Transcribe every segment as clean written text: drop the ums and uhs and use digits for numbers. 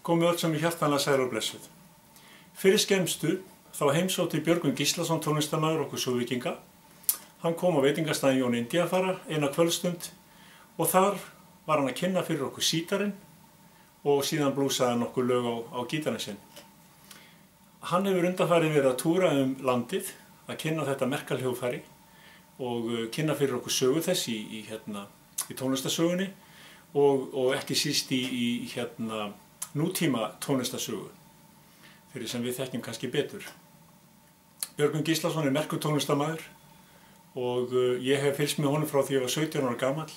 Komið öll sem hjartanlega sæl og blessuð. Fyrir skemmstu þá heimsótti Björgvin Gíslason tónlistarmaður okkur Súðvíkinga. Hann kom á veitingastæðinn Jón Indíafara eina kvöldstund og þar var hann að kynna fyrir okkur sítarinn og síðan blúsaði hann okkur lög á gítarinn sinn. Hann hefur undanfarið verið að túra landið að kynna þetta merkahljóðfæri og kynna fyrir okkur sögu þess í tónlistarsögunni og ekki síst í nútíma tónlistarsögu, fyrir sem við þekkjum kannski betur. Björgvin Gíslason merkur tónlistarmaður og ég hef fylgst með honum frá því ég var 17 ára gamall.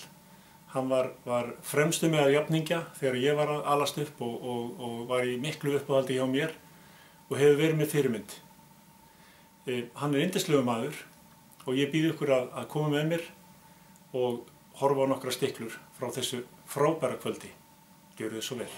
Hann var fremstur meðal jafningja þegar ég var að alast upp og var í miklu uppáhaldi hjá mér og hefur verið með fyrirmynd. Hann yndislegur maður og ég býð ykkur að koma með mér og horfa á nokkra stiklur frá þessu frábæra kvöldi. Gjörðu þið svo vel.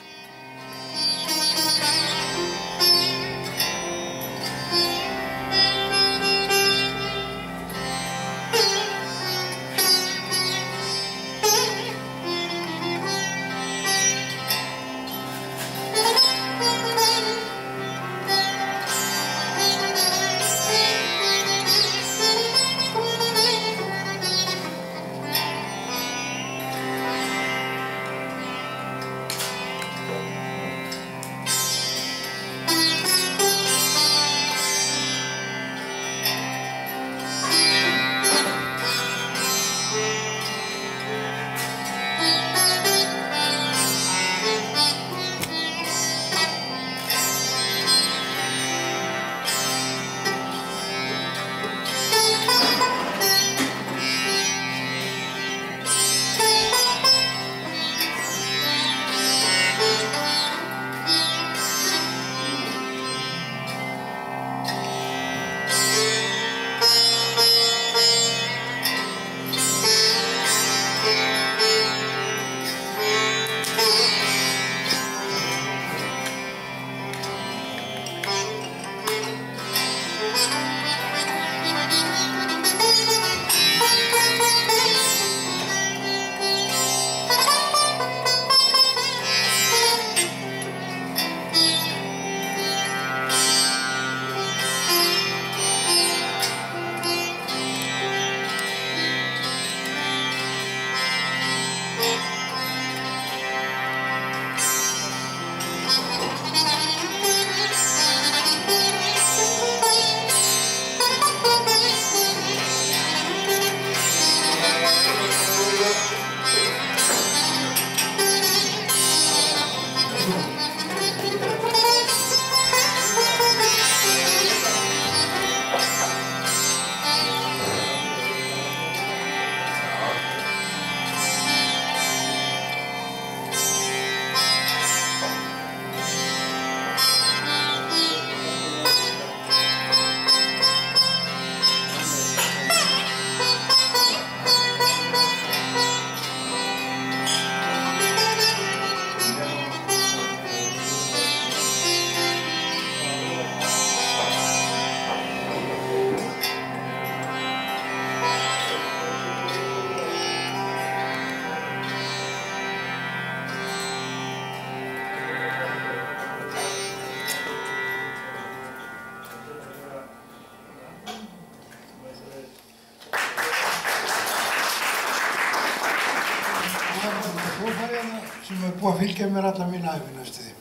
Sem er búið að fylgja mér alla mína ævi næstu því.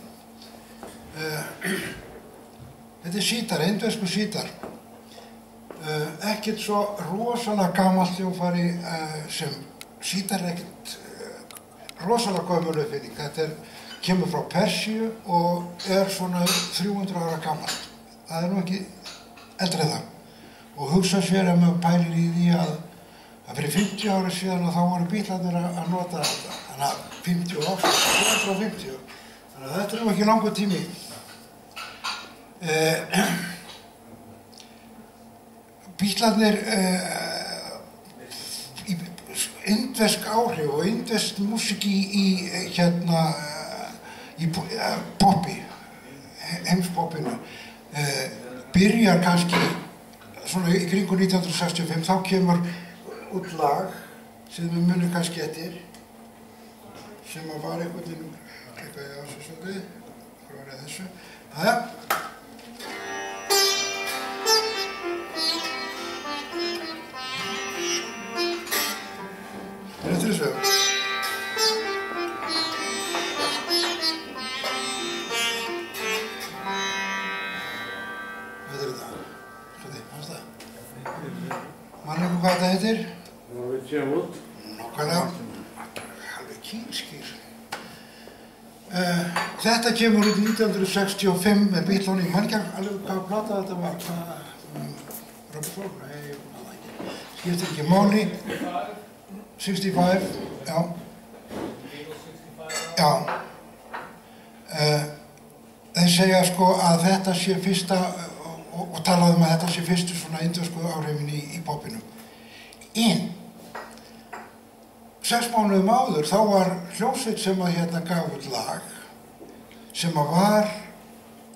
Þetta sítar, indverskur sítar. Ekkert svo rosalega gamalt hljóðfæri sem sítar er ekkert rosalega gömul uppfinning. Þetta kemur frá Persíu og er svona 300 ára gamalt. Það er nú ekki eldri en það. Og hugsa sér ef maður pælir í því að fyrir 50 ára síðan þá voru Bítlarnir að nota þetta. Þannig að 250. Þannig að þetta er nú ekki langur tími. Bítlarnir indversk áhrif og indversk músík í poppi, heimspoppinu, byrjar kannski svona í kringum 1965, þá kemur út lag sem við munum kannski eftir, sem var einhvern veginn, eitthvað ég á þessu svolítið, Hvað var þessu? Jæja. Þetta er þessu. Hvað er þetta? Slúti, fannst það? Mann eitthvað hvað þetta heitir? Norwegian Wood. Nákvæmlega. Alveg kýrskýr. Þetta kemur út 1965 með Beatlunum. Ég man ekki alveg hvað plata þetta var. Robert Ford? Nei, ég man það ekki. Skiptir ekki máli. 65, já. Já. Þeir segja sko að þetta sé fyrsta, og talaðum að þetta sé fyrstu svona indversku áhrifin í popinu. En 6 mánuðum áður þá var hljómsveit sem að hérna gaf út lag sem að var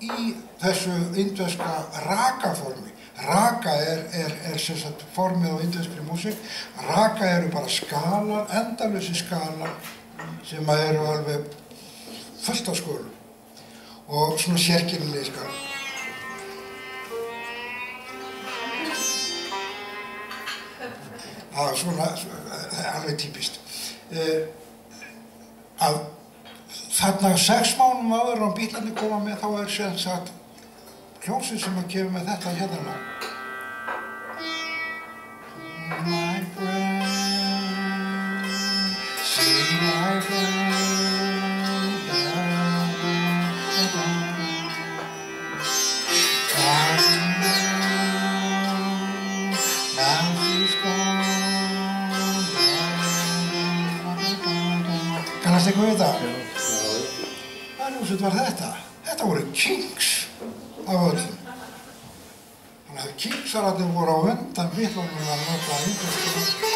í þessu indverska ragaformi. Raga er sem sagt formið á indverskri músík. Raga eru bara skalar, endalausi skalar sem að eru alveg fullt af skolum og svona sérkennilegi skalar. Það er svona, alveg típist. Að þarna 6 mánuðum áður á Beatlarnir koma með þá er sem sagt hljómsveit sem að kemur með þetta hérna lag. My friend, see my friend, now she's gone. Kannast eitthvað við þetta? Hvað hljómsveit var þetta? Þetta voru Kinks af öllum. Þannig að Kinksararnir voru á undan Beatlunum að nota indversku.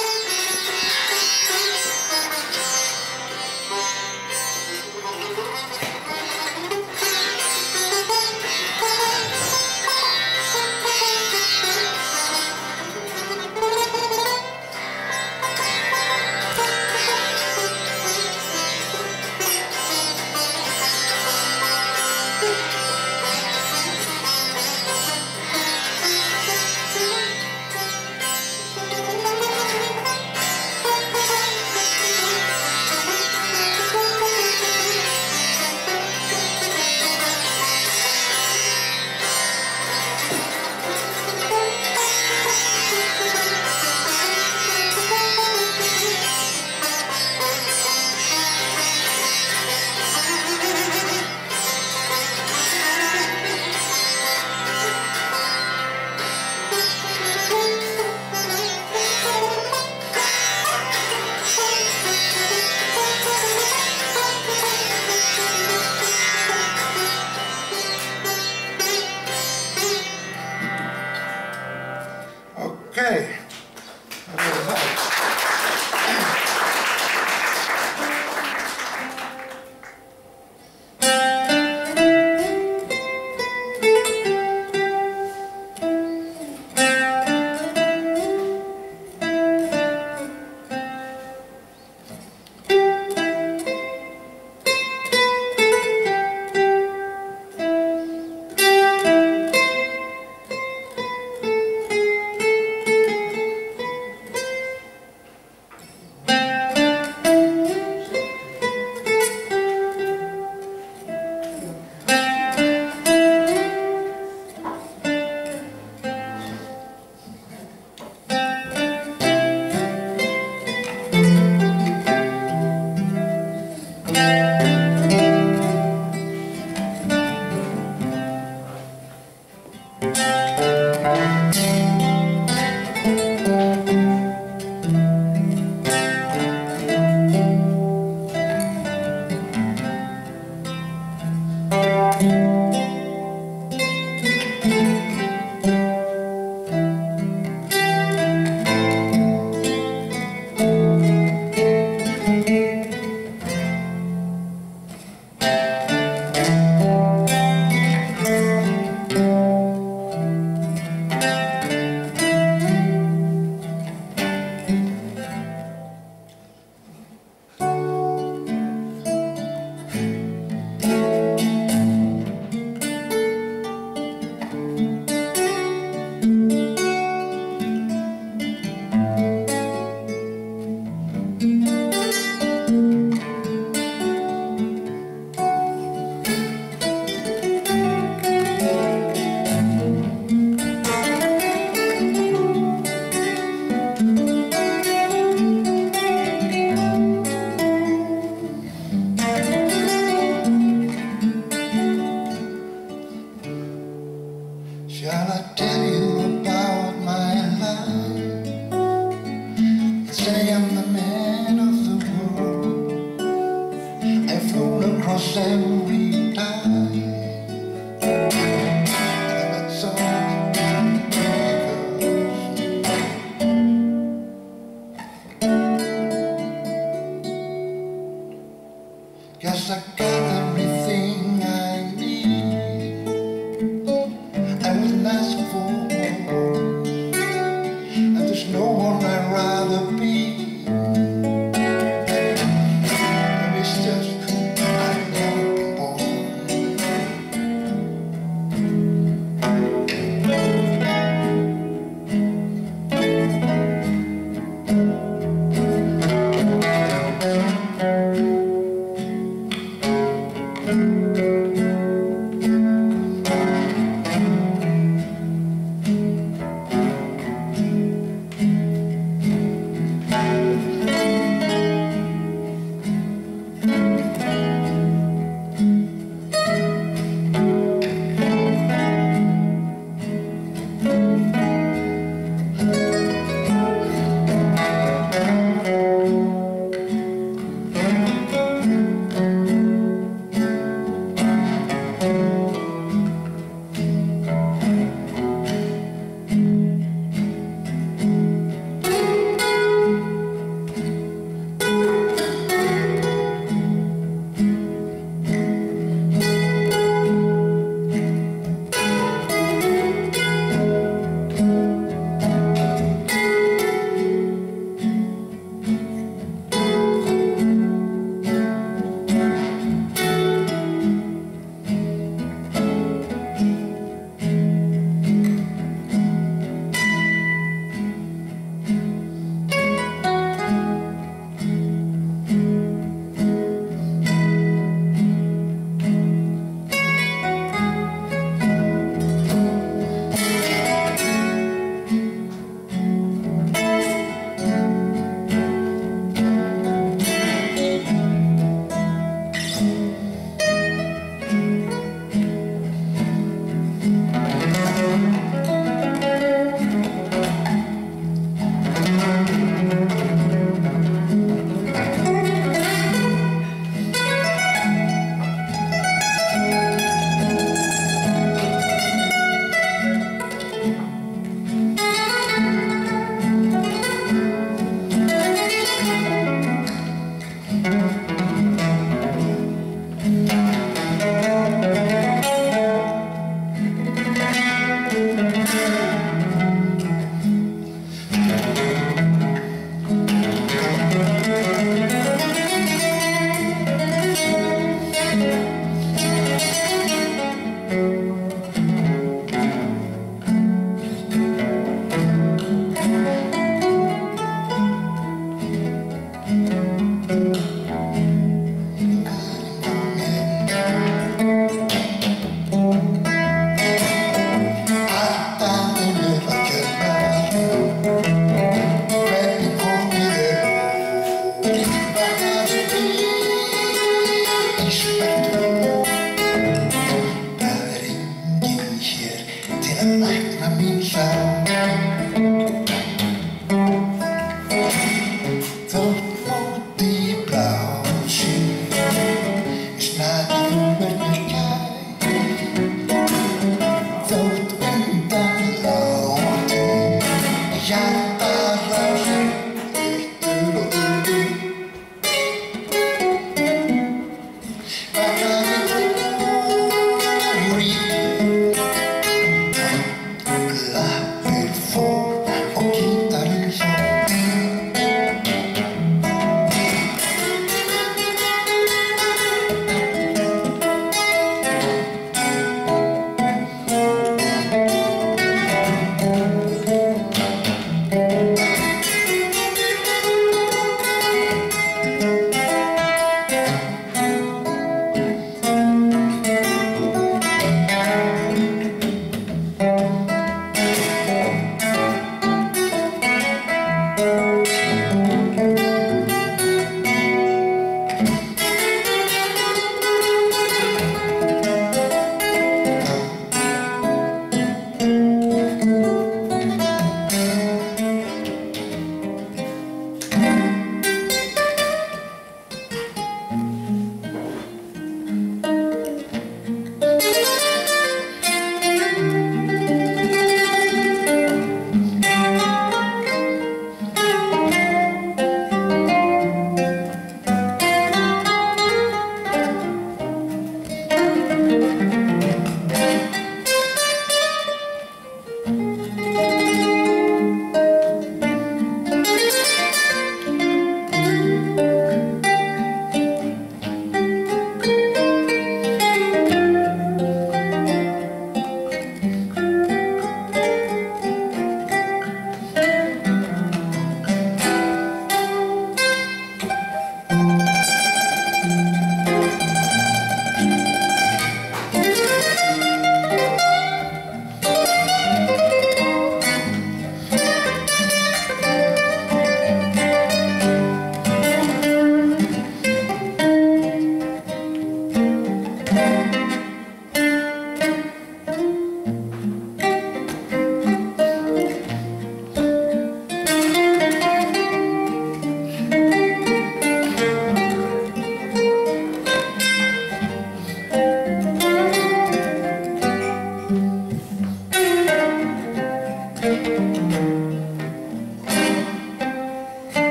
flown across every tide. And that's all guess I got everything